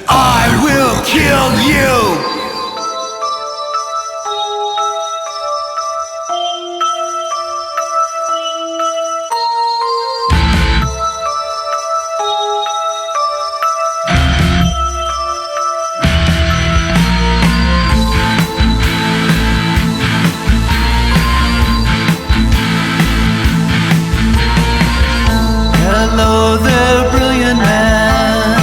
I will kill you! Hello there, brilliant man.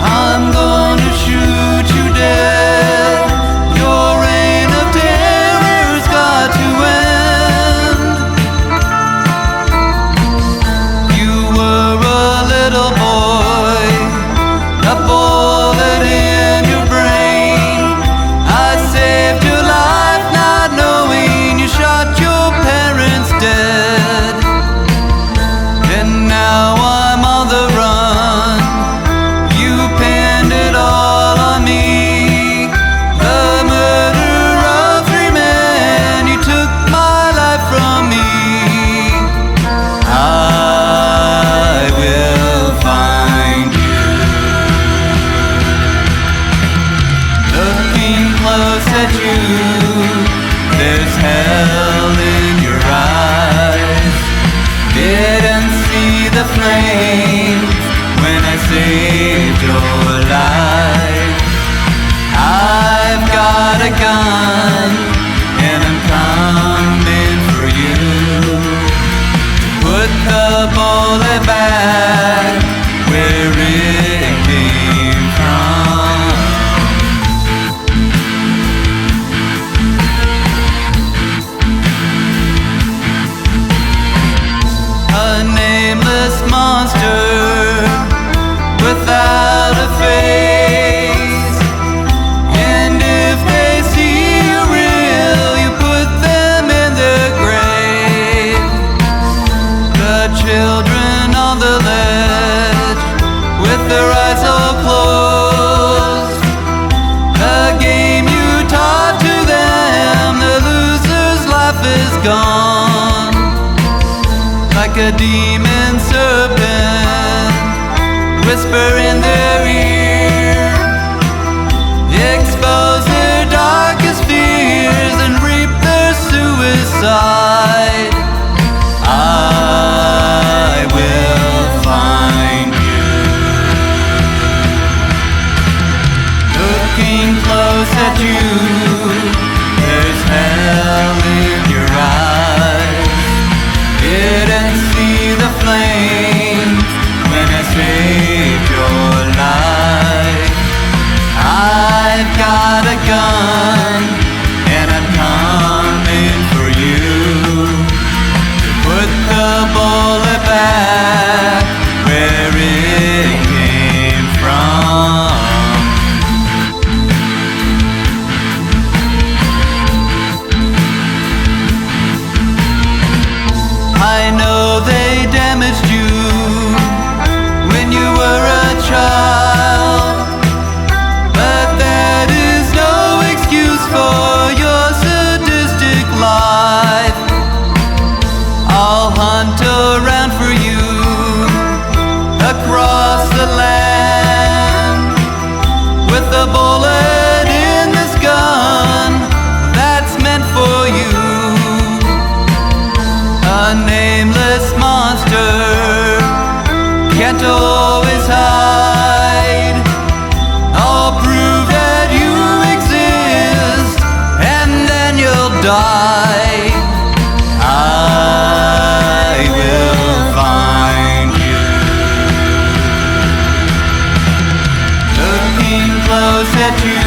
I'm gonna shoot you dead. Your reign of terror's got to end. You were a little boy, a bullet in your brain. I saved your life not knowing you shot your parents dead. And now I'm on the run. You pinned it all on me. The murder of 3 men. You took my life from me. I will find you. Looking close at you, there's hell in your eyes. Didn't see the flames when I saved your life. I've got a gun and I'm coming for you. Put the bullet back where it came from. A nameless monster without a face. And if they see you real, you put them in their grave. The children on the ledge with their eyes all closed. The game you taught to them, the loser's life is gone. Like a demon serpent, whisper in their ear, expose their darkest fears and reap their suicide. I will find you. Looking close at you, there's hell in your eyes. Didn't see the flames when I saved your life. I've got a gun and I'm coming for you. Put the bullet back where it came from. I know they damaged you when you were a child, but that is no excuse for your sadistic life. I'll hunt around for you across the land with a bullet in this gun that's meant for you. A nameless monster can't always hide. I'll prove that you exist and then you'll die. I will find you. Looking close at you,